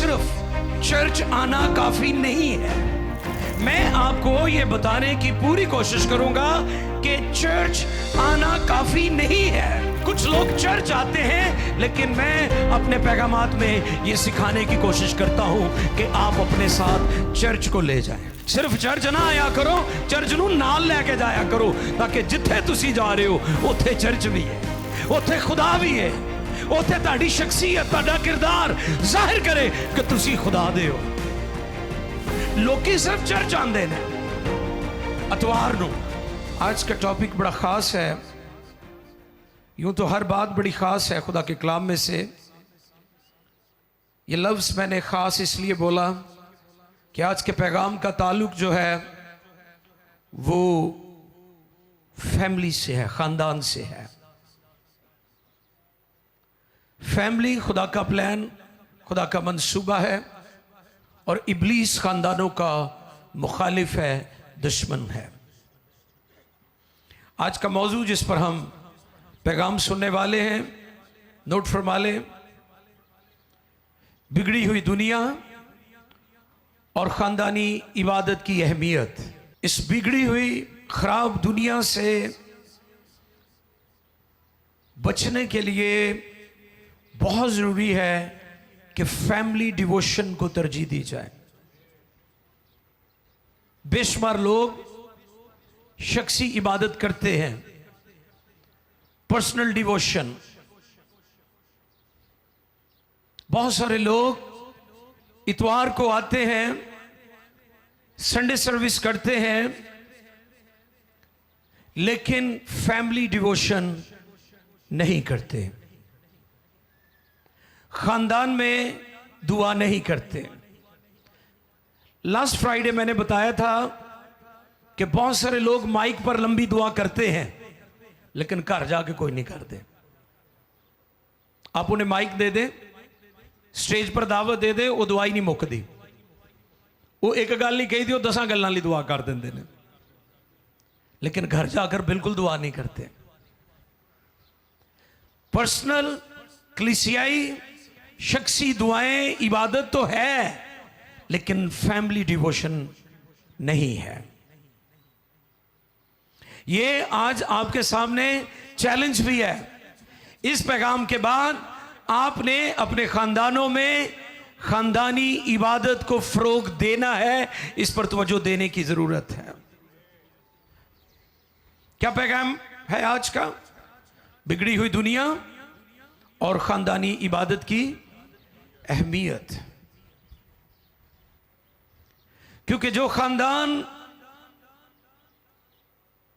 सिर्फ चर्च आना काफी नहीं है। मैं आपको ये बताने की पूरी कोशिश करूंगा कि चर्च आना काफी नहीं है। कुछ लोग चर्च आते हैं, लेकिन मैं अपने पैगामात में ये सिखाने की कोशिश करता हूं कि आप अपने साथ चर्च को ले जाएं। सिर्फ चर्च ना आया करो, चर्च नूं नाल लेके जाया करो, ताकि जिथे तुसी जा रहे हो उत्थे चर्च भी है, उत्थे खुदा भी है, उत्थे तुहाडी शख्सियत, तुहाडा किरदार जाहिर करे कि तुसी खुदा दे हो। लोकी सिर्फ चर्च आंदे ने अतवार नूं। आज का टॉपिक बड़ा खास है। यूं तो हर बात बड़ी खास है खुदा के कलाम में से। ये लफ्ज़ मैंने ख़ास इसलिए बोला कि आज के पैगाम का ताल्लुक जो है वो फैमिली से है, ख़ानदान से है। फैमिली खुदा का प्लान, खुदा का मंसूबा है, और इब्लीस ख़ानदानों का मुखालिफ है, दुश्मन है। आज का मौजू जिस पर हम पैगाम सुनने वाले हैं, नोट फरमा लें, बिगड़ी हुई दुनिया और ख़ानदानी इबादत की अहमियत। इस बिगड़ी हुई ख़राब दुनिया से बचने के लिए बहुत ज़रूरी है कि फैमिली डिवोशन को तरजीह दी जाए। बेशुमार लोग शख्सी इबादत करते हैं, पर्सनल डिवोशन। बहुत सारे लोग इतवार को आते हैं, संडे सर्विस करते हैं, लेकिन फैमिली डिवोशन नहीं करते, खानदान में दुआ नहीं करते। लास्ट फ्राइडे मैंने बताया था कि बहुत सारे लोग माइक पर लंबी दुआ करते हैं, लेकिन घर जाके कोई नहीं करते। आप उन्हें माइक दे दें, स्टेज पर दावत दे दें, वो दुआ ही नहीं मुकदी। वो एक गल नहीं कही थी, वो 10 गल्लां लई दुआ कर देंदे ने, लेकिन घर जाकर बिल्कुल दुआ नहीं करते। पर्सनल कलीसियाई शख्सी दुआएं इबादत तो है, लेकिन फैमिली डिवोशन नहीं है। ये आज आपके सामने चैलेंज भी है। इस पैगाम के बाद आपने अपने खानदानों में खानदानी इबादत को फरोग देना है, इस पर तवज्जो देने की जरूरत है। क्या पैगाम है आज का? बिगड़ी हुई दुनिया और खानदानी इबादत की अहमियत। क्योंकि जो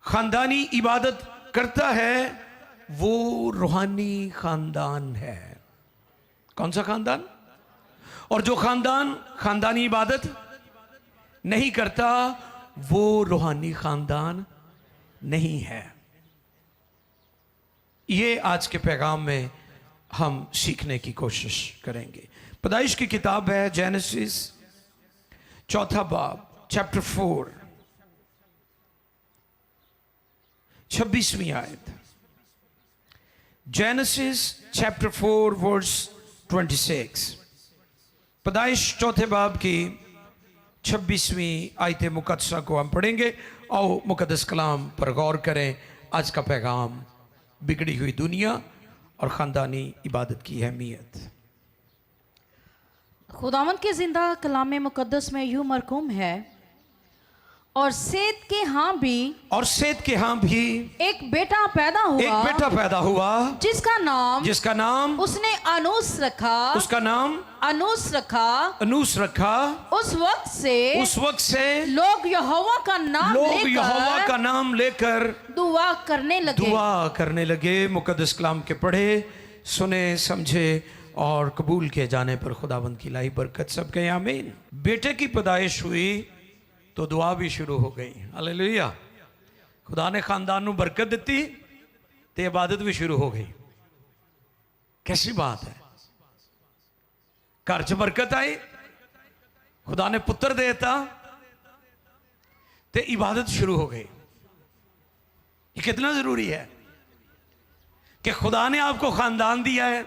खानदानी इबादत करता है वो रूहानी खानदान है। कौन सा खानदान? और जो खानदानी इबादत नहीं करता वो रूहानी खानदान नहीं है। ये आज के पैगाम में हम सीखने की कोशिश करेंगे। पैदाइश की किताब है जेनेसिस 4 बाब, चैप्टर 4, 26वीं आयत। Genesis chapter 4 verse 26। पैदाइश 4 बाब की 26वीं आयत मुकद्दसा को हम पढ़ेंगे। आओ मुकद्दस कलाम पर गौर करें। आज का पैगाम बिगड़ी हुई दुनिया और ख़ानदानी इबादत की अहमियत। खुदावंद के जिंदा कलाम मुकद्दस में यूं मरकूम है, और सेत के हाँ भी एक बेटा पैदा हुआ, जिसका नाम उसने अनूस रखा। उस वक्त से लोग यहोवा का नाम लेकर दुआ करने लगे। मुकद्दस कलाम के पढ़े, सुने, समझे और कबूल किए जाने पर खुदावंद की इलाही बरकत सब कहे आमीन। बेटे की पैदाइश हुई तो दुआ भी शुरू हो गई। हालेलुया। खुदा ने खानदान को बरकत दी तो इबादत भी शुरू हो गई। कैसी बात है। घर च बरकत आई, खुदा ने पुत्र देता तो इबादत शुरू हो गई। ये कितना जरूरी है कि खुदा ने आपको खानदान दिया है,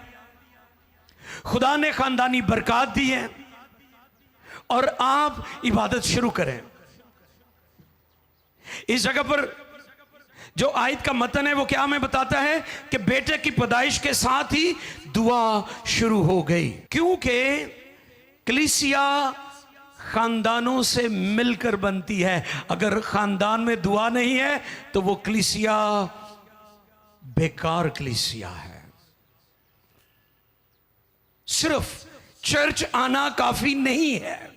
खुदा ने खानदानी बरकत दी है, और आप इबादत शुरू करें। इस जगह पर जो आयत का मतन है वो क्या हमें बताता है कि बेटे की पैदाइश के साथ ही दुआ शुरू हो गई, क्योंकि कलीसिया खानदानों से मिलकर बनती है। अगर खानदान में दुआ नहीं है तो वो कलीसिया बेकार कलीसिया है। सिर्फ चर्च आना काफी नहीं है।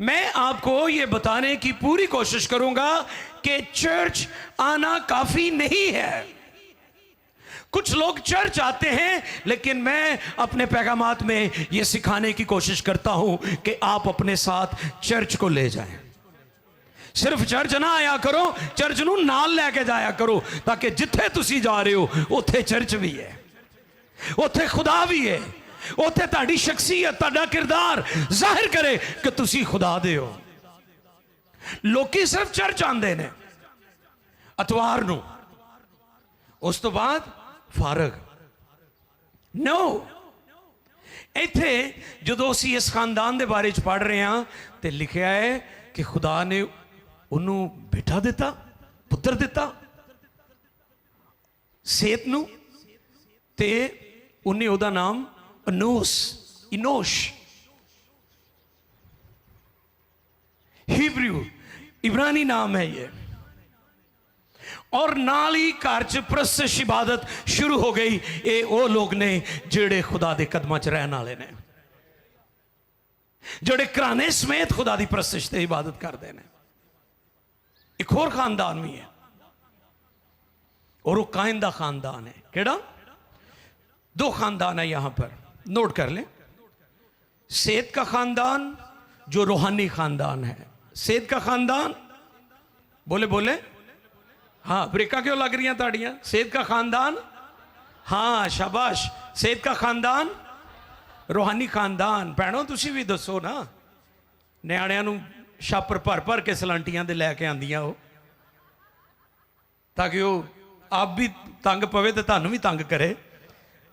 मैं आपको यह बताने की पूरी कोशिश करूंगा कि चर्च आना काफी नहीं है। कुछ लोग चर्च आते हैं, लेकिन मैं अपने पैगामात में यह सिखाने की कोशिश करता हूं कि आप अपने साथ चर्च को ले जाएं। सिर्फ चर्च ना आया करो, चर्च नूं नाल लेके जाया करो, ताकि जिथे तुसी जा रहे हो उत्थे चर्च भी है, उत्थे खुदा भी है, उत्थे तुहाडी शख्सियत, तुहाडा किरदार जाहिर करे कि तुसी खुदा दे हो। लोकी सिर्फ चर्च आंदे ने अतवार नूं, उस तो बाद फारग। नो, इत्थे जदों असीं इस खानदान दे बारे च पढ़ रहे हां ते लिखिया है कि खुदा ने उन्हों बेटा दिता, पुत्र दिता सेत नूं, ते उन्हें उहदा नाम इनोश हिब्रू इब्रानी नाम है ये। और नाल ही घर च परस्तिश इबादत शुरू हो गई। ये वो लोग ने जेड़े खुदा दे कदमां च रहने वाले ने, जेड़े घराने समेत खुदा दी परस्तिश ते इबादत करते हैं। एक होर खानदान भी है और वो कायन दा खानदान है। केड़ा? दो खानदान है यहां पर, नोट कर लें। सेत का खानदान जो रूहानी खानदान है। सेत का खानदान, बोले बोले, हाँ ब्रेका क्यों लग रही हैं ताड़ियां? सेत का खानदान, हाँ शाबाश। सेत का खानदान रूहानी खानदान। भैनों तुसी भी दसो ना, न्याणियां नूं छापर भर भर के सलांटियां दे लैके आंदियां हो, ताकि वो आप भी तंग पवे तो तुहानूं भी तंग करे।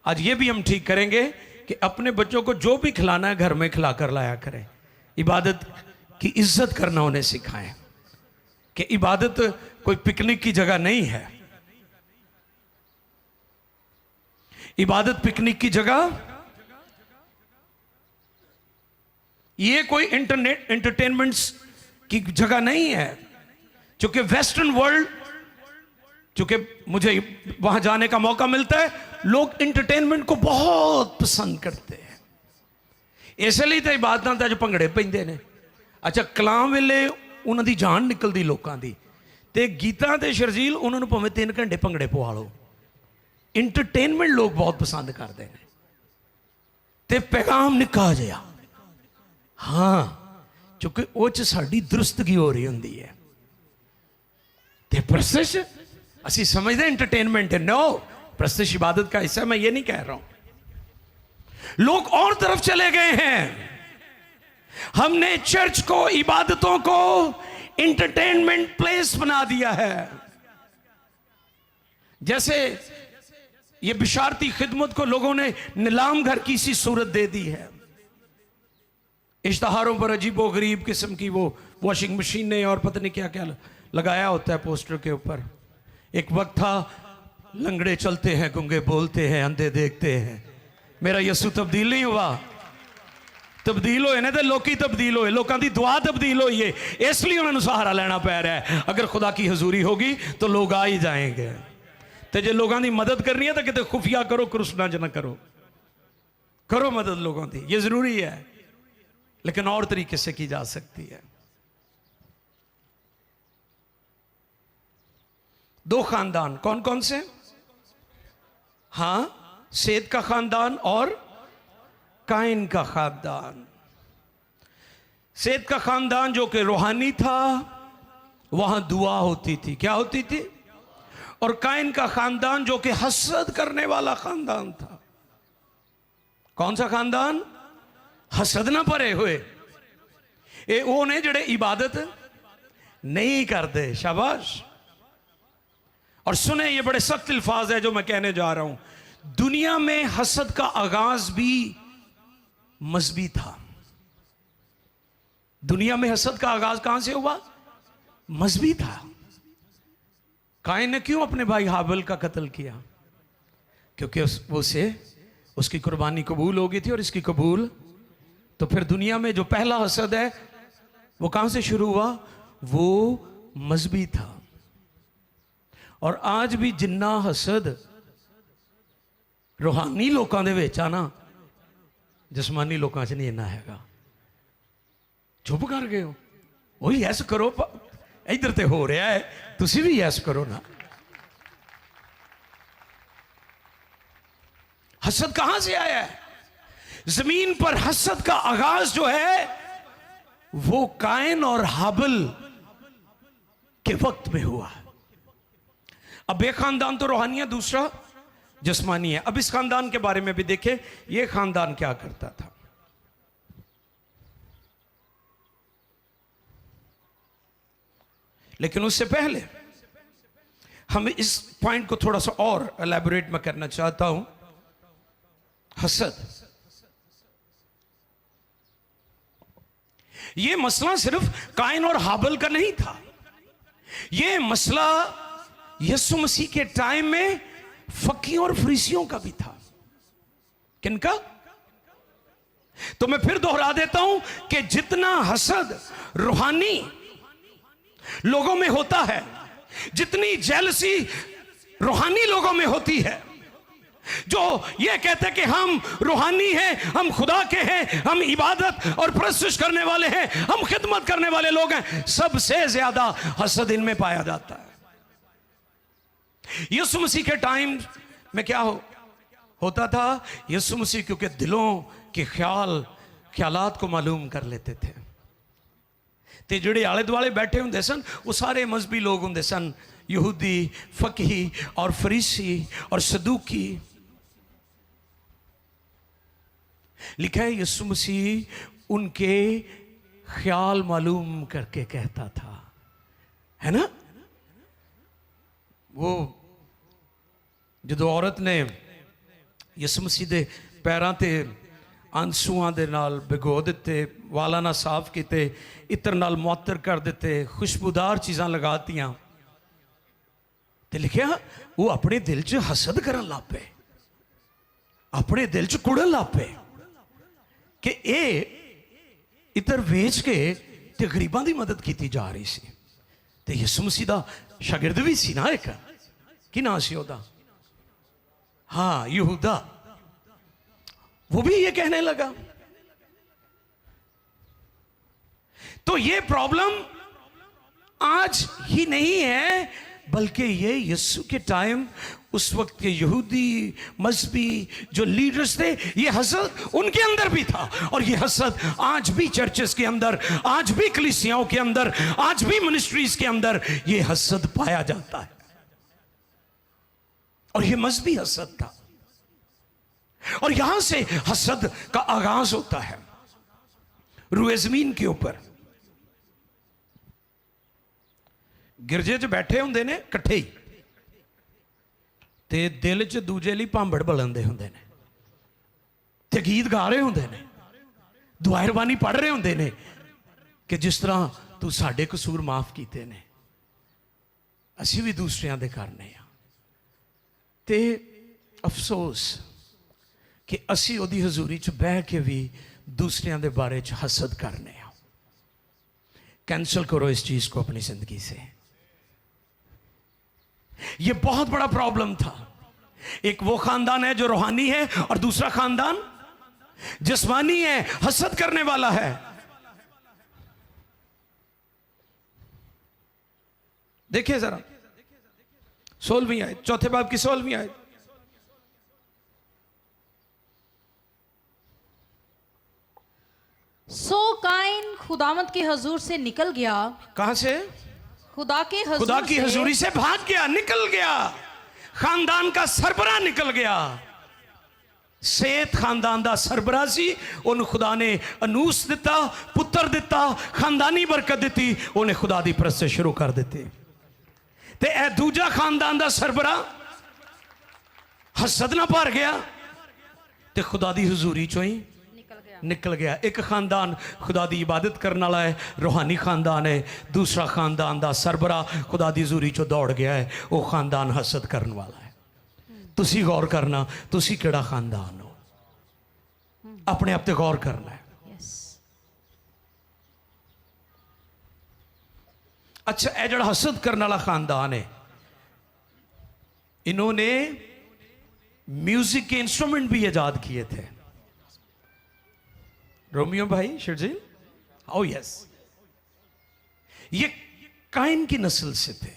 आज ये भी हम ठीक करेंगे कि अपने बच्चों को जो भी खिलाना है घर में खिला कर लाया करें। इबादत की इज्जत करना उन्हें सिखाएं कि इबादत कोई पिकनिक की जगह नहीं है। इबादत पिकनिक की जगह, ये कोई इंटरनेट एंटरटेनमेंट्स की जगह नहीं है। क्योंकि वेस्टर्न वर्ल्ड, चूंकि मुझे वहां जाने का मौका मिलता है, लोग इंटरटेनमेंट को बहुत पसंद करते हैं। इसलिए तो इबादतां च भंगड़े पैंदे ने। अच्छा, कलाम वेले उन्हां दी जान निकलदी लोकां दी, ते गीतां ते शरजील उन्होंने भावें 3 घंटे भंगड़े पवा लो। इंटरटेनमेंट लोग बहुत पसंद करते हैं। ते पैगाम निक्का जिहा, हाँ, क्योंकि वो च साडी दुरुस्तगी हो रही होंदी है। ते परस्तिश असी समझते एंटरटेनमेंट है। नो, परस्तिश इबादत का हिस्सा, मैं ये नहीं कह रहा हूं। लोग और तरफ चले गए हैं। हमने चर्च को, इबादतों को एंटरटेनमेंट प्लेस बना दिया है। जैसे ये बिशारती खिदमत को लोगों ने नीलाम घर की सी सूरत दे दी है। इश्तहारों पर अजीबो गरीब किस्म की वो वॉशिंग मशीनें और पता नहीं क्या क्या लगाया होता है पोस्टर के ऊपर। एक वक्त था लंगड़े चलते हैं, गुंगे बोलते हैं, अंधे देखते हैं। मेरा यसू तब्दील नहीं हुआ। तब्दील होए ने तो लोकी तब्दील होए, लोगों की दुआ तब्दील हुई है, इसलिए उन्होंने सहारा लेना पै रहा है। अगर खुदा की हजूरी होगी तो लोग आ ही जाएंगे। तो जो लोगों की मदद करनी है तो कितने खुफिया करो, क्रुसना ज ना करो, करो मदद लोगों की, ये जरूरी है, लेकिन और तरीके से की जा सकती है। दो खानदान कौन कौन से? हाँ, सेत का खानदान और काइन का खानदान। सेत का खानदान जो कि रूहानी था, वहां दुआ होती थी। क्या होती थी? और काइन का खानदान जो कि हसद करने वाला खानदान था। कौन सा खानदान? हसद ना भरे हुए। ये वो ने जेड़े इबादत नहीं करते। शाबाश। और सुने, ये बड़े सख्त अल्फाज है जो मैं कहने जा रहा हूं। दुनिया में हसद का आगाज भी मजहबी था। दुनिया में हसद का आगाज कहां से हुआ? मजहबी था। काइन ने क्यों अपने भाई हाबिल का कत्ल किया? क्योंकि उसकी कुर्बानी कबूल हो गई थी और इसकी कबूल। तो फिर दुनिया में जो पहला हसद है वो कहां से शुरू हुआ? वो मजहबी था। और आज भी जिन्ना हसद रूहानी लोगों दे विच आ ना, जिस्मानी लोगों च नहीं इन्ना हैगा। चुप कर गए हो? वही यस करो, इधर ते हो रहा है, तुसी भी यस करो ना। हसद कहां से आया है? जमीन पर हसद का आगाज जो है वो काइन और हाबिल के वक्त में हुआ है। अब एक खानदान तो रूहानिया, दूसरा जिस्मानी है। अब इस खानदान के बारे में भी देखें, यह खानदान क्या करता था। लेकिन उससे पहले हम इस पॉइंट को थोड़ा सा और एलैबोरेट मैं करना चाहता हूं। हसद, यह मसला सिर्फ काइन और हाबिल का नहीं था। यह मसला यीशु मसीह के टाइम में फकीयों और फरीसियों का भी था। किनका? तो मैं फिर दोहरा देता हूं कि जितना हसद रूहानी लोगों में होता है, जितनी जेलसी रूहानी लोगों में होती है, जो ये कहते हैं कि हम रूहानी हैं, हम खुदा के हैं, हम इबादत और प्रस्तुत करने वाले हैं, हम खिदमत करने वाले लोग हैं, सबसे ज्यादा हसद इनमें पाया जाता है। यीशु मसीह के टाइम में क्या होता था? यीशु मसीह क्योंकि दिलों के ख्यालात को मालूम कर लेते थे, ते जिहड़े आले दुआले बैठे हुंदे सन वो सारे मजहबी लोग हुंदे सन, यहूदी, फकीही और फरीसी और सदूकी। लिखा है यीशु मसीह उनके ख्याल मालूम करके कहता था, है ना? वो जो औरत ने यीशु मसीह दे पैरां ते आंसूआं दे नाल भिगो दिते, वाला ना साफ किते, इत्र नाल मुअत्तर कर दिते, खुशबूदार चीज़ां लगातियां, ते लिखिया वो अपने दिल च हसद करन लग पे, अपने दिल च कुड़न लग पे कि ये इत्र वेच के ते गरीबां दी मदद की जा रही सी। ते यीशु मसीह दा शागिर्द भी सी ना एक, की नाम सी ओदा? हाँ, यहूदा। वो भी ये कहने लगा। तो ये प्रॉब्लम आज ही नहीं है, बल्कि ये यीशु के टाइम उस वक्त के यहूदी मजहबी जो लीडर्स थे, ये हसद उनके अंदर भी था। और ये हसद आज भी चर्चेस के अंदर, आज भी कलीसियाओं के अंदर, आज भी मिनिस्ट्रीज के अंदर ये हसद पाया जाता है। और ये मजहबी हसद था। और यहां से हसद का आगाज होता है रूए जमीन के ऊपर। गिरजे च बैठे होंदे ने इकट्ठे ही, ते दिल च दूजे लिए भांबड़ बलंदे होंदे ने, ते गीत गा रहे होंदे ने, दुआरबानी पढ़ रहे होंदे ने कि जिस तरह तू साडे कसूर माफ कीते ने, असीं भी दूसरियां दे करने आ। ते अफसोस कि असी ओदी हजूरी च बह के भी दूसरियां दे बारे च हसद करने आ। कैंसल करो इस चीज को अपनी जिंदगी से। यह बहुत बड़ा प्रॉब्लम था। एक वो खानदान है जो रूहानी है और दूसरा खानदान जिस्मानी है, हसद करने वाला है। देखिए जरा 16वीं आयत, चौथे बाब की 16वीं आयत। सो काइन खुदावंद के हजूर से निकल गया। कहां से? खुदा की हजूरी से भाग गया, निकल गया। खानदान का सरबरा निकल गया। सेत खानदान दा सरबरा सी, उन्हें खुदा ने अनूस दिता, पुत्र दिता, खानदानी बरकत दिती, उन्हें खुदा दी परस्त शुरू कर दिती। ते ए दूजा खानदान दा सरबरा हसद ना भर गया ते खुदा दी हजूरी चों ही निकल गया। निकल गया। एक खानदान खुदा दी इबादत करने वाला है, रूहानी खानदान है। दूसरा खानदान दा सरबरा खुदा दी हज़ूरी चो दौड़ गया है, वो खानदान हसद करने वाला है। तुसी गौर करना, तुसी केड़ा खानदान हो, अपने आप ते गौर करना है। अच्छा, यह जड़ा हसद करने वाला खानदान है, इन्होंने म्यूजिक के इंस्ट्रूमेंट भी ईजाद किए थे। रोमियो भाई शिवजी, ओ यस, ये काइन की नस्ल से थे।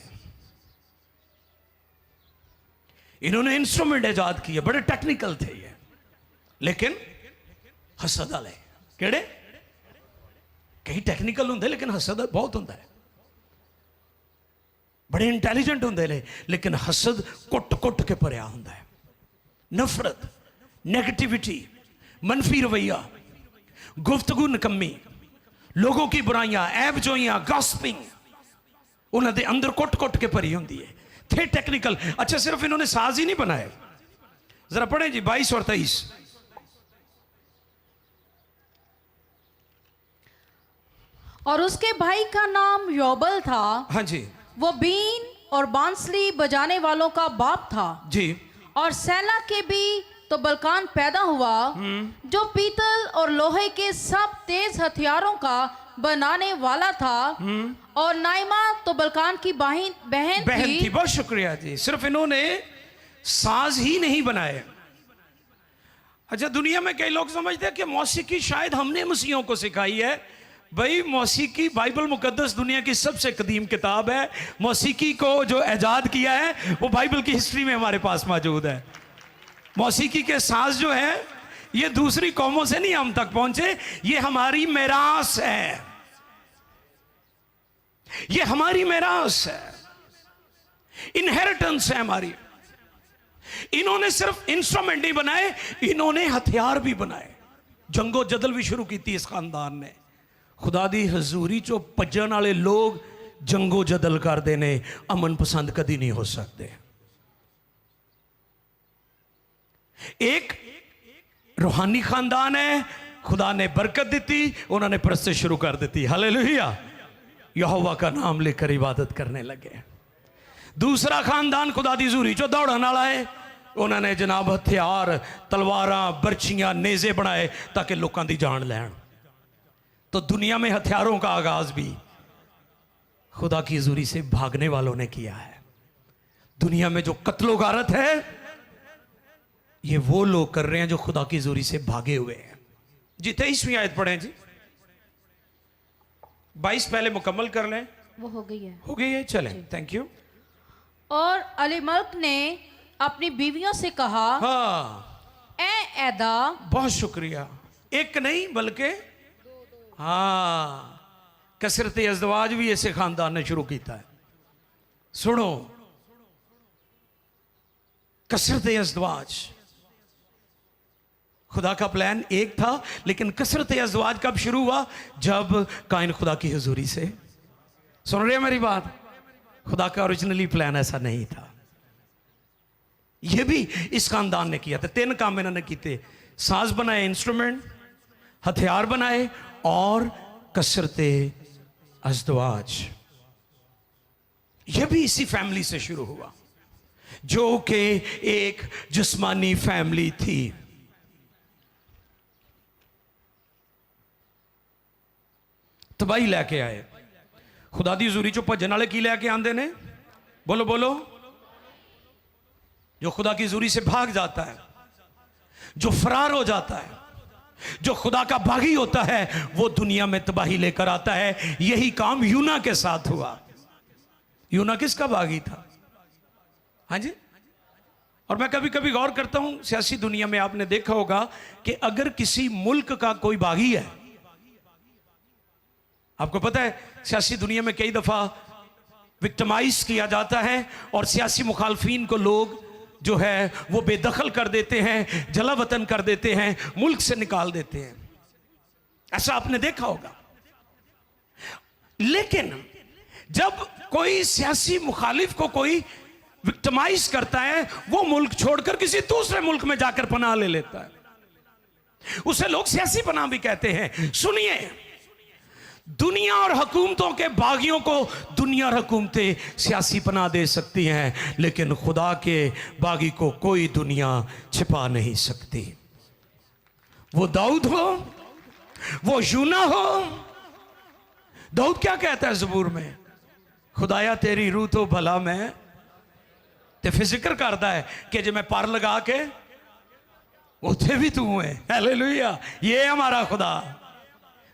इन्होंने इंस्ट्रूमेंट ईजाद किए, बड़े टेक्निकल थे ये, लेकिन हसद वाले केड़े, कई टेक्निकल होंगे लेकिन हसद बहुत होंगे, बड़े इंटैलीजेंट होंगे ने, लेकिन हसद कुट कुट के भरिया होंगे है। नफरत, नेगेटिविटी, मनफी रवैया, गुफ्तगू निकम्मी, लोगों की बुराइयां, ऐब जोइयां, गॉसिपिंग, उन्होंने अंदर कुट कुट के भरी होंगी है। थे टेक्निकल। अच्छा, सिर्फ इन्होंने साज ही नहीं बनाए, जरा पढ़े जी 22 और 23। और उसके भाई का नाम योबल था। हाँ जी। वो बीन और बांसुरी बजाने वालों का बाप था जी। और सैला के भी तो बलकान पैदा हुआ, जो पीतल और लोहे के सब तेज हथियारों का बनाने वाला था। और नाइमा तो बलकान की बहन थी। बहुत शुक्रिया जी। सिर्फ इन्होंने साज ही नहीं बनाए। अच्छा, दुनिया में कई लोग समझते हैं कि मौसीकी शायद हमने मसीहों को सिखाई है। भाई, मौसीकी बाइबल मुकद्दस दुनिया की सबसे कदीम किताब है। मौसीकी को जो ईजाद किया है वो बाइबल की हिस्ट्री में हमारे पास मौजूद है। मौसीकी के साज जो है ये दूसरी कौमों से नहीं हम तक पहुंचे, ये हमारी मेरास है, ये हमारी मेरास है, इनहेरिटेंस है हमारी। इन्होंने सिर्फ इंस्ट्रूमेंट नहीं बनाए, इन्होंने हथियार भी बनाए। जंगो जदल भी शुरू की थी इस खानदान ने। खुदा दी हजूरी चो भजन वाले लोग जंगो जदल करते ने, अमन पसंद कदी नहीं हो सकते। एक रूहानी खानदान है, खुदा ने बरकत दी, उन्होंने परस्तिश शुरू कर दी। हालेलुया, यहोवा का नाम लेकर इबादत करने लगे। दूसरा खानदान खुदा दी हजूरी चो दौड़न वाला है, उन्होंने जनाब हथियार, तलवारां, बर्छियां, नेजे बनाए ताकि लोगों की जान लैन। तो दुनिया में हथियारों का आगाज भी खुदा की हजूरी से भागने वालों ने किया है। दुनिया में जो कत्लो गारत है ये वो लोग कर रहे हैं जो खुदा की हजूरी से भागे हुए हैं। जी 23वीं आयत पढ़ें जी। 22 पहले मुकम्मल कर लें। वो हो गई है, हो गई है, चलें, थैंक यू। और अलीमल्क ने अपनी बीवियों से कहा, हाँ ए एदा, बहुत शुक्रिया, एक नहीं बल्कि हाँ, कसरत अज़दवाज भी ऐसे खानदान ने शुरू किया है। सुनो, कसरत अज़दवाज, खुदा का प्लान एक था, लेकिन कसरत अज़दवाज कब शुरू हुआ? जब काइन खुदा की हुजूरी से, सुन रहे हैं मेरी बात? खुदा का ओरिजिनली प्लान ऐसा नहीं था। यह भी इस खानदान ने किया था। 3 काम इन्होंने किए, साज बनाए, इंस्ट्रूमेंट, हथियार बनाए और कसरते अज़दवाज। यह भी इसी फैमिली से शुरू हुआ जो कि एक जिस्मानी फैमिली थी। तबाही लैके आए। खुदा दी हजूरी चो भजन वाले की लैके आंदे ने? बोलो बोलो। जो खुदा की हजूरी से भाग जाता है, जो फरार हो जाता है, जो खुदा का बागी होता है, वो दुनिया में तबाही लेकर आता है। यही काम यूना के साथ हुआ। यूना किसका बागी था? हाँ जी। और मैं कभी कभी गौर करता हूं, सियासी दुनिया में आपने देखा होगा कि अगर किसी मुल्क का कोई बागी है, आपको पता है सियासी दुनिया में कई दफा विक्टिमाइज किया जाता है और सियासी मुखालफीन को लोग जो है वो बेदखल कर देते हैं, जला वतन कर देते हैं, मुल्क से निकाल देते हैं। ऐसा आपने देखा होगा। लेकिन जब कोई सियासी मुखालिफ को कोई विक्टिमाइज करता है, वो मुल्क छोड़कर किसी दूसरे मुल्क में जाकर पनाह ले लेता है। उसे लोग सियासी पनाह भी कहते हैं। सुनिए, दुनिया और हुकूमतों के बागियों को दुनिया और हुकूमतें सियासी पनाह दे सकती हैं, लेकिन खुदा के बागी को कोई दुनिया छिपा नहीं सकती। वो दाऊद हो, वो यूना हो। दाऊद क्या कहता है ज़बूर में? खुदाया तेरी रूह तो भला मैं, ते फिर जिक्र करता है कि जो मैं पर लगा के उथे भी तू है। हालेलुया। ये हमारा खुदा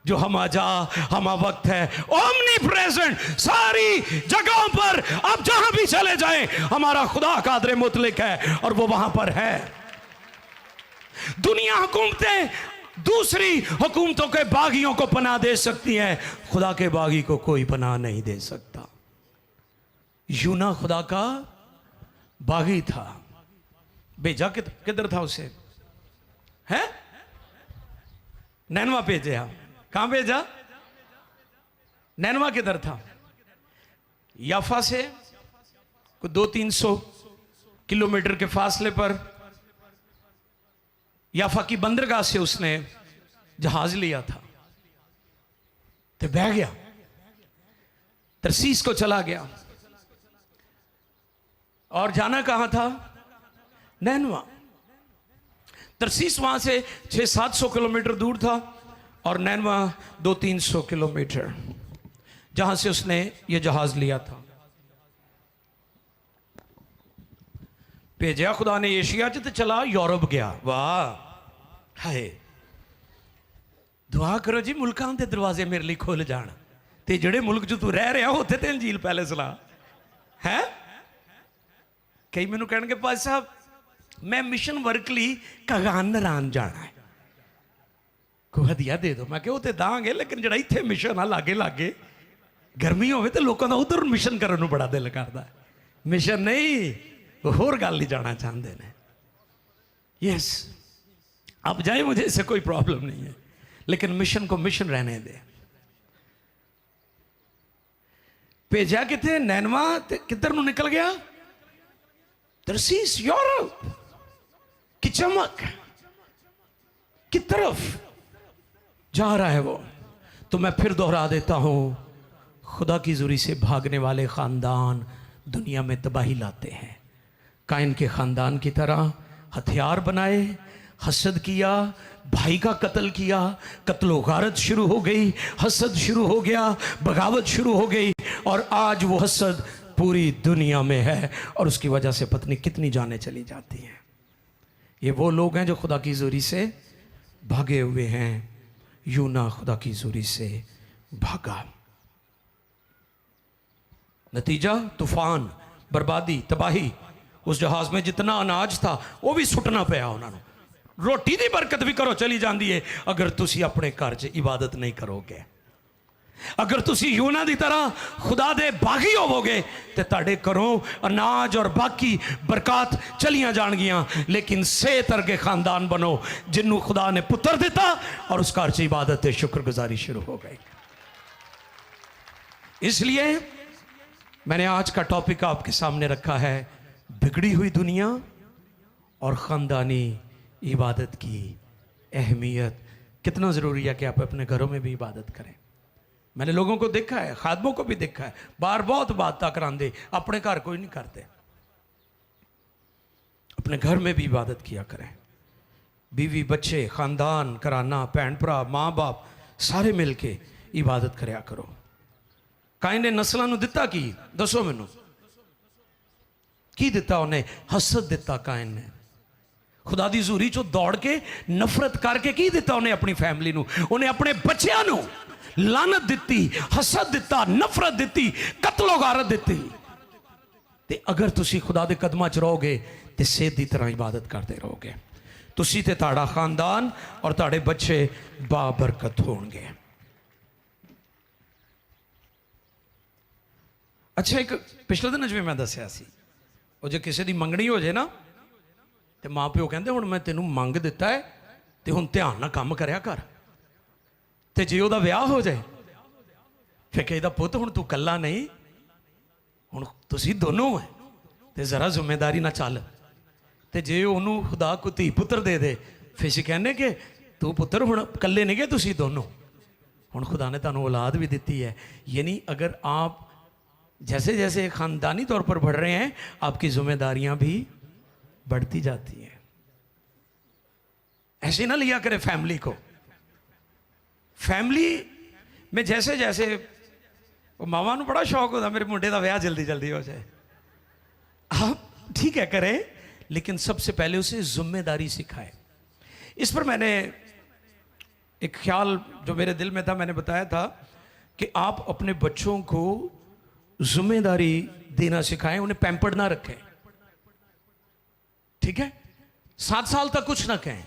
जो हम आजा हम वक्त है, ओमनी प्रेजेंट, सारी जगहों पर आप जहां भी चले जाएं हमारा खुदा कादरे मुतलिक है और वो वहां पर है। दुनिया हुकूमतें दूसरी हुकूमतों के बागियों को पनाह दे सकती हैं, खुदा के बागी को कोई पनाह नहीं दे सकता। यूना खुदा का बागी था। भेजा किधर था उसे? है नैनवा भेजा। कहां भेजा? नैनवा किधर था? याफा से कुछ 200-300 किलोमीटर के फासले पर याफा की बंदरगाह से उसने जहाज लिया था, तो बह गया, तरसीस को चला गया। और जाना कहां था? नैनवा। तरसीस वहां से 600-700 किलोमीटर दूर था और नैनवा 200-300 किलोमीटर, जहां से उसने ये जहाज लिया था। भेजा खुदा ने एशिया च, तो चला यूरोप गया। वाह हाय, दुआ करो जी मुल्कां दे दरवाजे मेरे लिए खुल जान, ते जेड़े मुल्क जो तू रह रहा उत्थे ते अंजील पहले सुना है। कई मैनू कहणगे भाई साहब मैं मिशन वर्क ਲਈ कगान नरान जाना है, कोई हदिया दे दो। मैं कहते दांगे, लेकिन जरा इत्थे मिशन आ लागे लागे गर्मी होवे तो लोगों का उधर मिशन करने को बड़ा दिल करता है। मिशन नहीं, वो होर गल ही जाना चाहते हैं। यस, अब जाए, मुझे इससे कोई प्रॉब्लम नहीं है, लेकिन मिशन को मिशन रहने दे। भेजा किथे? नैनवा। किधर नु निकल गया? तरसीस, यूरोप की चमक की तरफ जा रहा है वो। तो मैं फिर दोहरा देता हूं, खुदा की जुरी से भागने वाले खानदान दुनिया में तबाही लाते हैं। काइन के खानदान की तरह हथियार बनाए, हसद किया, भाई का कत्ल किया, कत्लो गारत शुरू हो गई, हसद शुरू हो गया, बगावत शुरू हो गई, और आज वो हसद पूरी दुनिया में है और उसकी वजह से पत्नी कितनी जानें चली जाती हैं। ये वो लोग हैं जो खुदा की जुरी से भागे हुए हैं। यूना खुदा की जुरी से भागा, नतीजा तूफान, बर्बादी, तबाही। उस जहाज में जितना अनाज था वो भी सुटना पाया उन्होंने। रोटी की बरकत भी करो चली जाती है अगर तुसी अपने घर च इबादत नहीं करोगे। अगर तुसी यूना की तरह खुदा दे बागी होवोगे तो तुहाडे घरों अनाज और बाकी बरकत चलियां जाणगियां, लेकिन सेहत अर्गे खानदान बनो जिन्नू खुदा ने पुत्र दिता और उस घर च इबादत ते शुक्रगुजारी शुरू हो गई। इसलिए मैंने आज का टॉपिक आपके सामने रखा है, बिगड़ी हुई दुनिया और ख़ानदानी इबादत की अहमियत। कितना ज़रूरी है कि आप अपने घरों में भी इबादत करें। मैंने लोगों को देखा है, खादमों को भी देखा है, बार बहुत बात कराते, अपने घर कोई नहीं करते। अपने घर में भी इबादत किया करें। बीवी, बच्चे, ख़ानदान, घराना, भैन भरा, माँ बाप सारे मिल के इबादत करया करो। काइन ने नस्लों को दिता की? दसो मैनू की दिता? उन्हें हसद दिता। काइन ने खुदा दी हज़ूरी चो दौड़ के नफरत करके की दिता? उन्हें अपनी फैमिली नू, उन्हें अपने बच्चों नू लानत दिती, हसद दिता, नफरत दिती, कत्लो गारत दिती। ते अगर तुसी खुदा दे कदमां च रहोगे तो सेहत की तरह इबादत करते रहोगे, तुसी ते तुहाडा खानदान और तुहाडे बच्चे बाबरकत होंगे। अच्छा, एक पिछले दिन भी मैं दसिया सी, वो जो किसी की मंगनी हो जाए ना तो माँ प्यो कहते हुण मैं तेनू मंग दिता है तो हुण ध्यान नाल काम करया कर, तो जे उहदा विआह हो जाए फिर कहदा पुत हुण तू कल्ला नहीं, हुण तुसीं दोनों है तो जरा जिम्मेदारी ना चल। तो जे उन्होंने खुदा को धी पुत्र दे दे फिर कहने कि तू पुत्र हुण कल्ले नहीं गए, तुसी दोनों हुण खुदा ने तुहानूं औलाद भी दी है। यानी अगर आप जैसे जैसे ख़ानदानी तौर पर बढ़ रहे हैं, आपकी जिम्मेदारियां भी बढ़ती जाती हैं। ऐसे ना लिया करे फैमिली को। फैमिली में जैसे जैसे मावा नूं बड़ा शौक होता मेरे मुंडे का ब्याह जल्दी जल्दी हो जाए। आप ठीक है करें, लेकिन सबसे पहले उसे जिम्मेदारी सिखाएं। इस पर मैंने एक ख्याल जो मेरे दिल में था, मैंने बताया था कि आप अपने बच्चों को जिम्मेदारी देना सिखाएं, उन्हें पैम्पर्ड ना रखें। ठीक है, 7 साल तक कुछ ना कहें,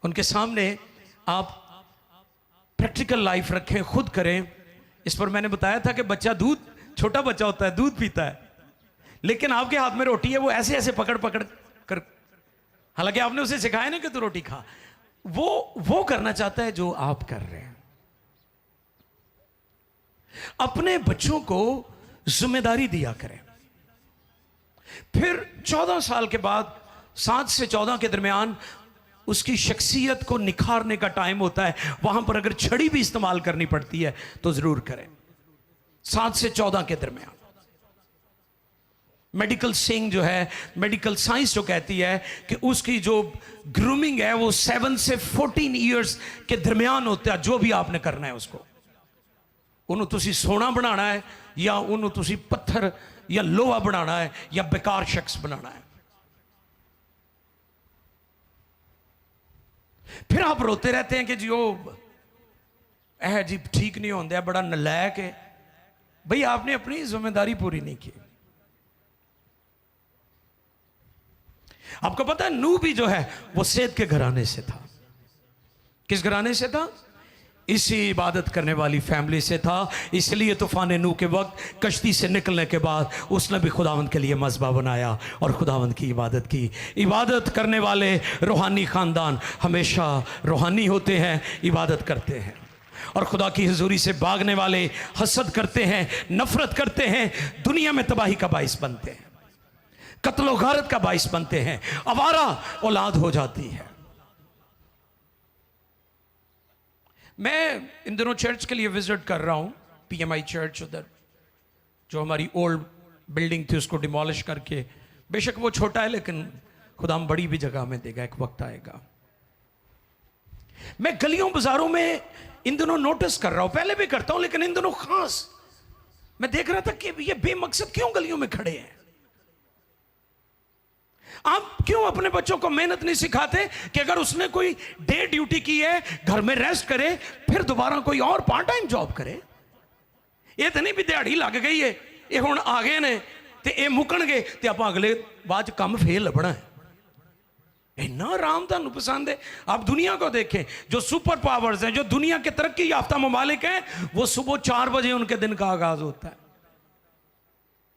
उनके सामने आप प्रैक्टिकल लाइफ रखें, खुद करें। इस पर मैंने बताया था कि बच्चा दूध, छोटा बच्चा होता है, दूध पीता है, लेकिन आपके हाथ में रोटी है, वो ऐसे ऐसे पकड़ पकड़ कर, हालांकि आपने उसे सिखाया ना कि तू रोटी खा, वो करना चाहता है जो आप कर रहे हैं। अपने बच्चों को जिम्मेदारी दिया करें। फिर 14 साल के बाद, 7 से 14 के दरमियान उसकी शख्सियत को निखारने का टाइम होता है। वहां पर अगर छड़ी भी इस्तेमाल करनी पड़ती है तो जरूर करें। 7 से 14 के दरमियान मेडिकल सेइंग जो है, मेडिकल साइंस जो कहती है कि उसकी जो ग्रूमिंग है वो 7 से 14 ईयर्स के दरमियान होता है। जो भी आपने करना है उसको, उन्होंने तुसी सोना बनाना है या उन्होंने तुसी पत्थर या लोहा बनाना है या बेकार शख्स बनाना है। फिर आप रोते रहते हैं कि जी वो जी ठीक नहीं होता, बड़ा नलायक है। भाई आपने अपनी जिम्मेदारी पूरी नहीं की। आपको पता है नूह भी जो है वो सेत के घराने से था। किस घराने से था? इसी इबादत करने वाली फैमिली से था। इसलिए तूफान नूह के वक्त कश्ती से निकलने के बाद उसने भी खुदावंद के लिए मज़बा बनाया और खुदावंद की इबादत की। इबादत करने वाले रूहानी ख़ानदान हमेशा रूहानी होते हैं, इबादत करते हैं। और खुदा की हुजूरी से भागने वाले हसद करते हैं, नफरत करते हैं, दुनिया में तबाही का बाइस बनते हैं, कत्लो गारत का बाइस बनते हैं, आवारा औलाद हो जाती है। मैं इन दिनों चर्च के लिए विजिट कर रहा हूं, PMI चर्च, उधर जो हमारी ओल्ड बिल्डिंग थी उसको डिमोलिश करके, बेशक वो छोटा है लेकिन खुदा हम बड़ी भी जगह में देगा, एक वक्त आएगा। मैं गलियों बाजारों में इन दिनों नोटिस कर रहा हूं, पहले भी करता हूं लेकिन इन दिनों खास मैं देख रहा था कि ये बेमकसद क्यों गलियों में खड़े हैं। आप क्यों अपने बच्चों को मेहनत नहीं सिखाते कि अगर उसने कोई डे ड्यूटी की है घर में रेस्ट करे, फिर दोबारा कोई और पार्ट टाइम जॉब करे। ये तो नहीं भी दिहाड़ी लग गई है, ये हुण आ गए ने ते ये मुकणगे ते आपां अगले बाद काम फेल लभना है। इन्ना आराम तुहानू पसंद है? आप दुनिया को देखें, जो सुपर पावर्स हैं, जो दुनिया के तरक्की याफ्ता ममालिक हैं, वो सुबह 4 बजे उनके दिन का आगाज होता है।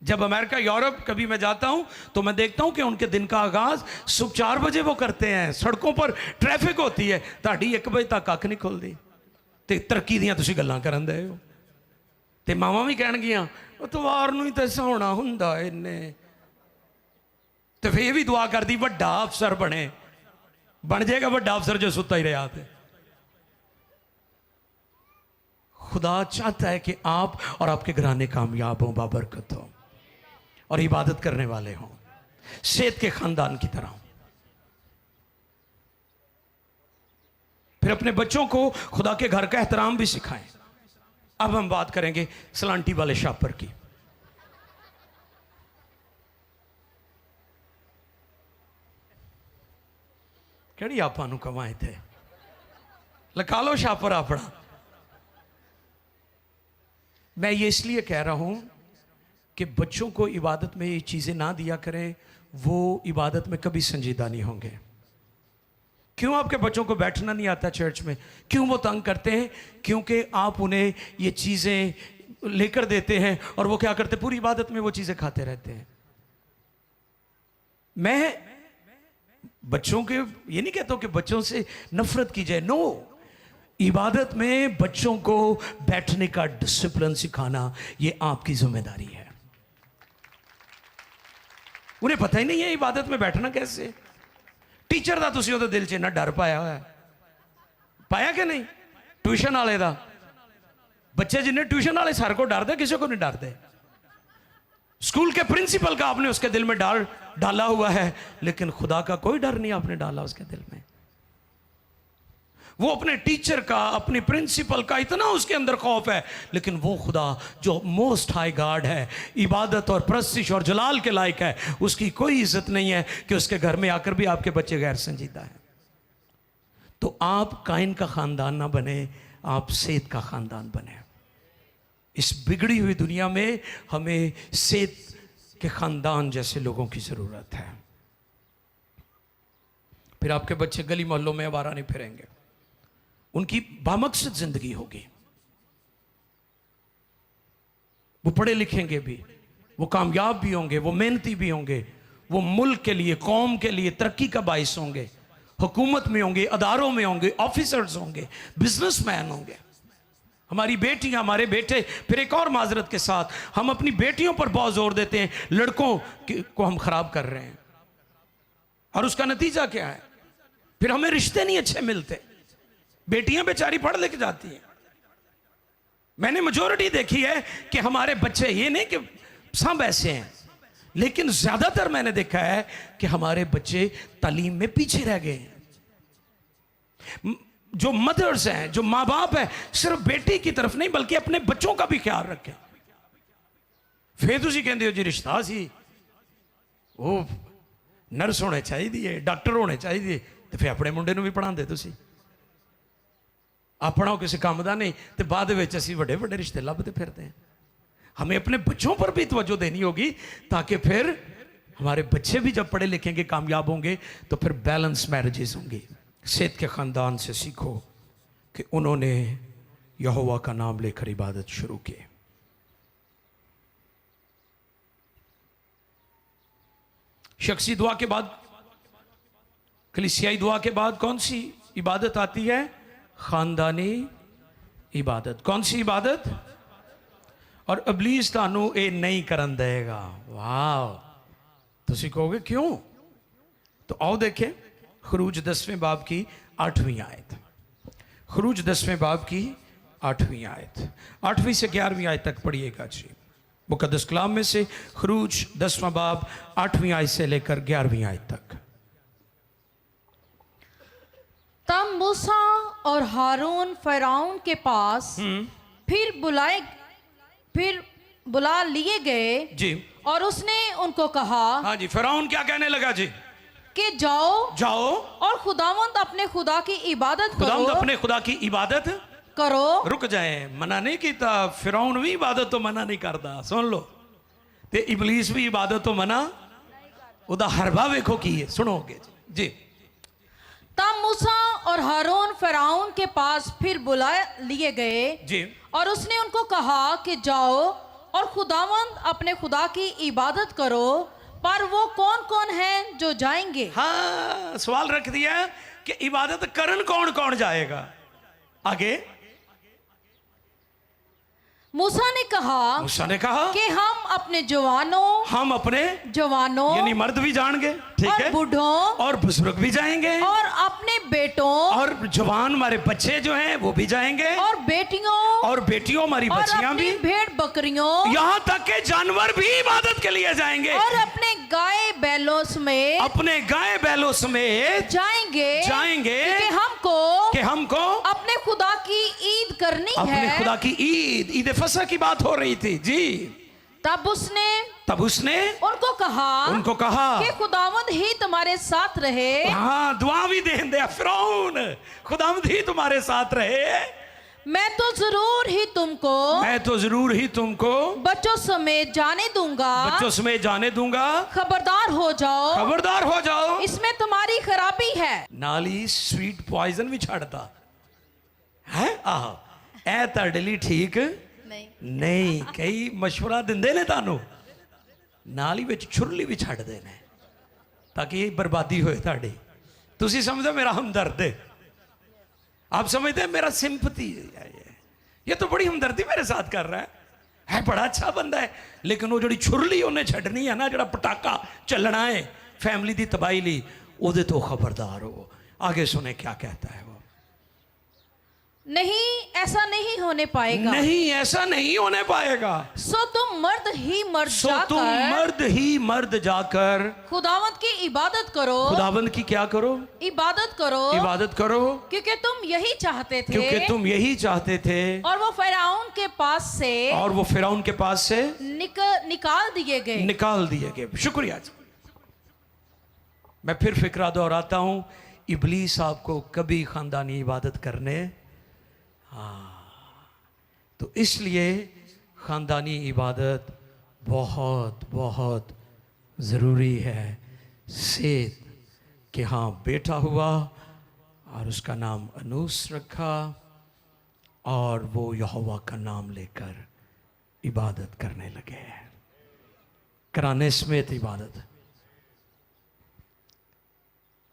जब अमेरिका, यूरोप कभी मैं जाता हूं तो मैं देखता हूं कि उनके दिन का आगाज सुबह 4 बजे वो करते हैं। सड़कों पर ट्रैफिक होती है, ताड़ी 1 बजे तक कख नहीं खुलती ते तरक्की दियां तुसीं गल्लां करन दे हो। ते मावां भी कहणगियां इतवार नूं ही तो ऐसा होना हुंदा इन्ने, तो फिर भी दुआ करदी वड्डा अफसर बने, बन जाएगा वड्डा अफसर जो सुता ही रहा थे। खुदा चाहता है कि आप और आपके घराने कामयाब हों, बाबरकत हो और इबादत करने वाले हों, सेत के खानदान की तरह। फिर अपने बच्चों को खुदा के घर का एहतराम भी सिखाएं। अब हम बात करेंगे सलांटी वाले शापर की। केड़ी आपा नूं कमाए थे, लगा लो शापर अपना। मैं ये इसलिए कह रहा हूं कि बच्चों को इबादत में ये चीज़ें ना दिया करें, वो इबादत में कभी संजीदा नहीं होंगे। क्यों आपके बच्चों को बैठना नहीं आता चर्च में? क्यों वो तंग करते हैं? क्योंकि आप उन्हें ये चीज़ें लेकर देते हैं और वो क्या करते हैं, पूरी इबादत में वो चीज़ें खाते रहते हैं। मैं बच्चों के ये नहीं कहता हूं कि बच्चों से नफरत की जाए, नो। इबादत में बच्चों को बैठने का डिसिप्लिन सिखाना ये आपकी जिम्मेदारी है। उन्हें पता ही नहीं है इबादत में बैठना कैसे। टीचर का तुसीं उहदे दिल च इन्ना डर पाया हुआ है, पाया कि नहीं? ट्यूशन वाले का बच्चे जिन्हें ट्यूशन वाले सर को डरते, किसी को नहीं डरते। स्कूल के प्रिंसिपल का आपने उसके दिल में डाला हुआ है, लेकिन खुदा का कोई डर नहीं आपने डाला उसके दिल में। वो अपने टीचर का, अपनी प्रिंसिपल का इतना उसके अंदर खौफ है, लेकिन वो खुदा जो मोस्ट हाई गॉड है, इबादत और प्रस्तिश और जलाल के लायक है, उसकी कोई इज्जत नहीं है कि उसके घर में आकर भी आपके बच्चे गैर संजीदा हैं। तो आप काइन का खानदान ना बने, आप सेत का खानदान बने। इस बिगड़ी हुई दुनिया में हमें सेत के खानदान जैसे लोगों की जरूरत है। फिर आपके बच्चे गली मोहल्लों में आवारा नहीं फिरेंगे, उनकी बामकसद जिंदगी होगी। वो पढ़े लिखेंगे भी, वो कामयाब भी होंगे, वो मेहनती भी होंगे, वो मुल्क के लिए, कौम के लिए तरक्की का बाइस होंगे, हुकूमत में होंगे, अदारों में होंगे, ऑफिसर्स होंगे, बिजनेसमैन होंगे। हमारी बेटियां, हमारे बेटे, फिर एक और माजरत के साथ हम अपनी बेटियों पर बहुत जोर देते हैं, लड़कों को हम खराब कर रहे हैं, और उसका नतीजा क्या है? फिर हमें रिश्ते नहीं अच्छे मिलते। बेटियां बेचारी पढ़ लिख जाती हैं। मैंने मेजोरिटी देखी है कि हमारे बच्चे, ये नहीं कि सब ऐसे हैं, लेकिन ज्यादातर मैंने देखा है कि हमारे बच्चे तालीम में पीछे रह गए हैं। जो मदर्स हैं, जो माँ बाप है, सिर्फ बेटी की तरफ नहीं बल्कि अपने बच्चों का भी ख्याल रखें। फिर तुसी कहते हो जी रिश्ता सी वो नर्स होने चाहिए, डॉक्टर होने चाहिए, तो फिर अपने मुंडे भी पढ़ाते तुसी। अपना किसी काम का नहीं, तो बाद में असी बड़े बड़े रिश्ते लभते फिरते हैं। हमें अपने बच्चों पर भी तवज्जो देनी होगी, ताकि फिर हमारे बच्चे भी जब पढ़े लिखेंगे, कामयाब होंगे, तो फिर बैलेंस मैरिजेस होंगी। सेत के खानदान से सीखो कि उन्होंने यहोवा का नाम लेकर इबादत शुरू की। शख्सी दुआ के बाद, कलीसियाई दुआ के बाद कौन सी इबादत आती है? खानदानी इबादत। कौन सी इबादत? और इब्लीस तानू ये नहीं करन देगा। वाह, तुसी कहोगे क्यों? तो आओ देखें खरूज 10वें बाब की 8वीं आयत। खरूज 10वें बाब की 8वीं आयत, 8वीं से 11वीं आयत तक पढ़िएगा जी। मुकद्दस कलाम में से खरूज 10वां बाब 8वीं आयत से लेकर 11वीं आयत तक। तब मूसा और हारून फिरौन के पास फिर बुला लिए गए जी, और उसने उनको कहा, हाँ जी, फिरौन क्या कहने लगा जी? कि जाओ और खुदावंद अपने खुदा की इबादत करो। खुदावंद अपने खुदा की इबादत करो। रुक जाए, मना नहीं किया। फिरौन भी इबादत तो मना नहीं करता, सुन लो। ते इबलीस भी इबादत तो मना, उदा हरबा वेखो की है, सुनोगे जी। तब मूसा और हारून फिरौन के पास फिर बुला लिए गए जी, और उसने उनको कहा कि जाओ और खुदावंद अपने खुदा की इबादत करो। पर वो कौन कौन है जो जाएंगे? हाँ, सवाल रख दिया कि इबादत करन कौन कौन जाएगा। आगे मूसा ने कहा कि हम अपने जवानों यानी मर्द भी जाएंगे, ठीक है, बूढ़ों और बुजुर्ग भी जाएंगे, और अपने बेटों, और जवान हमारे बच्चे जो हैं वो भी जाएंगे, और बेटियों हमारी बच्चियां भी, भेड़ बकरियों, यहाँ तक के जानवर भी इबादत के लिए जाएंगे, और अपने गाय बैलों समेत जाएंगे कि हमको अपने खुदा की ईद करनी है। अपने खुदा की ईद फसह की बात हो रही थी जी। तब उसने उनको कहा कि खुदावंद ही तुम्हारे साथ रहे। हाँ, दुआ भी दे दे फिरौन, खुदावंद ही तुम्हारे साथ रहे। मैं तो जरूर ही तुमको बच्चों समेत जाने दूंगा। खबरदार हो जाओ, इसमें तुम्हारी खराबी है। नाली स्वीट पॉइजन भी छाड़ता है। ऐ ਤੁਹਾਡੇ ਲਈ ठीक नहीं, कई मशवरा ਦਿੰਦੇ ਨੇ ਤੁਹਾਨੂੰ, ਨਾਲ ਹੀ ਵਿੱਚ ਛੁਰਲੀ ਵੀ ਛੱਡਦੇ ਨੇ ਤਾਂ ਕਿ बर्बादी होए ਤੁਹਾਡੀ। ਤੁਸੀਂ समझो मेरा हमदर्द है, आप समझते हैं मेरा सिंपथी है। ये तो बड़ी हमदर्दी मेरे साथ कर रहा है बड़ा अच्छा बंदा है, लेकिन वो जी छुरली उन्हें छड्डनी है ना, जो पटाका चलना है फैमिली की तबाही ली, वो तो खबरदार हो। आगे सुने क्या कहता है वो। नहीं, ऐसा नहीं होने पाएगा। नहीं, ऐसा नहीं होने पाएगा। सो तुम मर्द ही मर्द जाकर खुदावंद की इबादत करो। खुदावंद की क्या करो? इबादत करो। इबादत करो, क्योंकि तुम यही चाहते थे। क्योंकि तुम यही चाहते थे। और वो फिरौन के पास से निकाल दिए गए। शुक्रिया जी। मैं फिर फिक्रा दोहराता हूं, इब्लीस आपको कभी खानदानी इबादत करने, तो इसलिए खानदानी इबादत बहुत बहुत ज़रूरी है। सेत के हाँ बेटा हुआ और उसका नाम अनूस रखा, और वो यहोवा का नाम लेकर इबादत करने लगे, कराने समेत इबादत।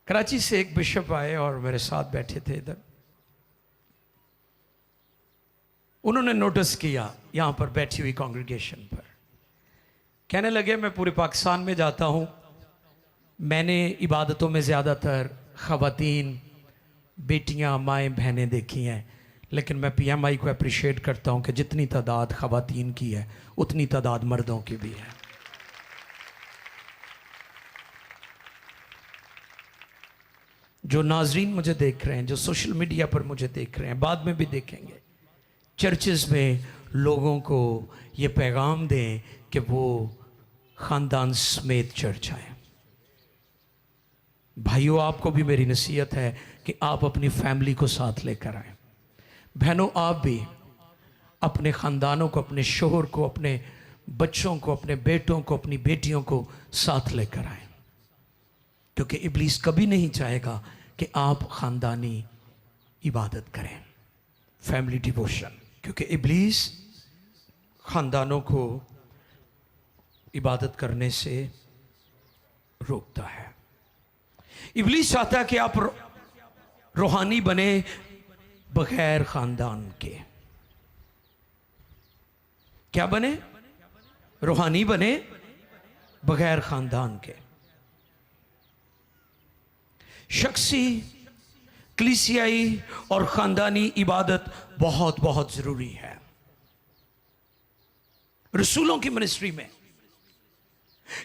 कराची से एक बिशप आए और मेरे साथ बैठे थे इधर। उन्होंने नोटिस किया यहाँ पर बैठी हुई कांग्रेगेशन पर, कहने लगे मैं पूरे पाकिस्तान में जाता हूँ, मैंने इबादतों में ज़्यादातर ख़वातीन, बेटियाँ, माएँ, बहनें देखी हैं, लेकिन मैं PMI को अप्रिशिएट करता हूँ कि जितनी तादाद ख़वातीन की है उतनी तादाद मर्दों की भी है। जो नाजरीन मुझे देख रहे हैं, जो सोशल मीडिया पर मुझे देख रहे हैं, बाद में भी देखेंगे, चर्चेस में लोगों को ये पैगाम दें कि वो ख़ानदान समेत चर्च आए। भाइयों, आपको भी मेरी नसीहत है कि आप अपनी फैमिली को साथ लेकर आए। बहनों, आप भी अपने ख़ानदानों को, अपने शोहर को, अपने बच्चों को, अपने बेटों को, अपनी बेटियों को साथ लेकर आए, क्योंकि इब्लीस कभी नहीं चाहेगा कि आप ख़ानदानी इबादत करें, फैमिली डिवोशन, क्योंकि इब्लीस ख़ानदानों को इबादत करने से रोकता है। इब्लीस चाहता है कि आप रूहानी बने बगैर ख़ानदान के। क्या बने? रूहानी बने बगैर ख़ानदान के। शख्सी, कलीसियाई और ख़ानदानी इबादत बहुत बहुत ज़रूरी है। रसूलों की मिनिस्ट्री में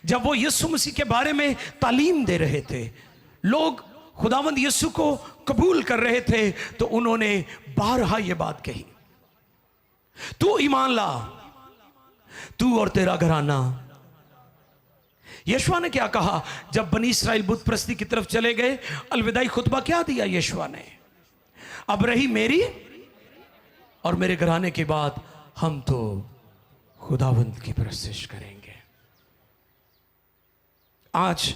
जब वो यीशु मसीह के बारे में तालीम दे रहे थे, लोग खुदावंद यीशु को कबूल कर रहे थे, तो उन्होंने बारहा ये बात कही, तू ईमान ला, तू और तेरा घराना। यीशुआ ने क्या कहा जब बनी इस्राएल बुत प्रस्ती की तरफ चले गए? अलविदाई खुतबा क्या दिया यीशुआ ने? अब रही मेरी और मेरे घराने के बाद हम तो खुदावंद की परस्तिश करेंगे। आज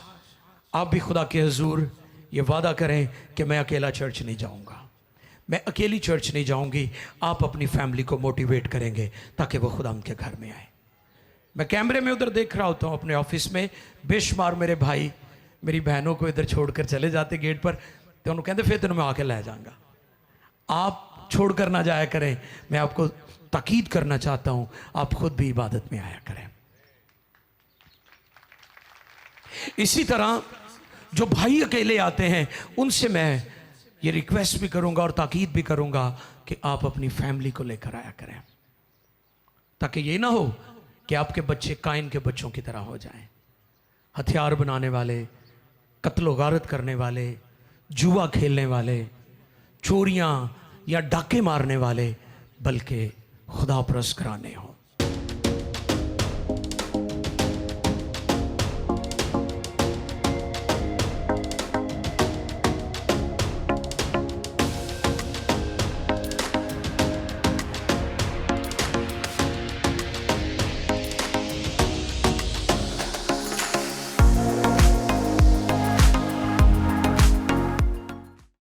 आप भी खुदा के हुजूर ये वादा करें कि मैं अकेला चर्च नहीं जाऊंगा, मैं अकेली चर्च नहीं जाऊंगी। आप अपनी फैमिली को मोटिवेट करेंगे ताकि वो खुदा उनके घर में आए। मैं कैमरे में उधर देख रहा होता हूँ अपने ऑफिस में, बेशुमार मेरे भाई मेरी बहनों को इधर छोड़कर चले जाते गेट पर, तो उन्होंने कहते फिर तेन मैं आके ले जाऊंगा। आप छोड़ कर ना जाया करें, मैं आपको ताकीद करना चाहता हूँ, आप खुद भी इबादत में आया करें। इसी तरह जो भाई अकेले आते हैं उनसे मैं ये रिक्वेस्ट भी करूंगा और ताकीद भी करूंगा कि आप अपनी फैमिली को लेकर आया करें, ताकि ये ना हो कि आपके बच्चे काइन के बच्चों की तरह हो जाएं, हथियार बनाने वाले, कत्लो गारत करने वाले, जुआ खेलने वाले, चोरियां या डाके मारने वाले, बल्कि खुदा परस्त कराने हो।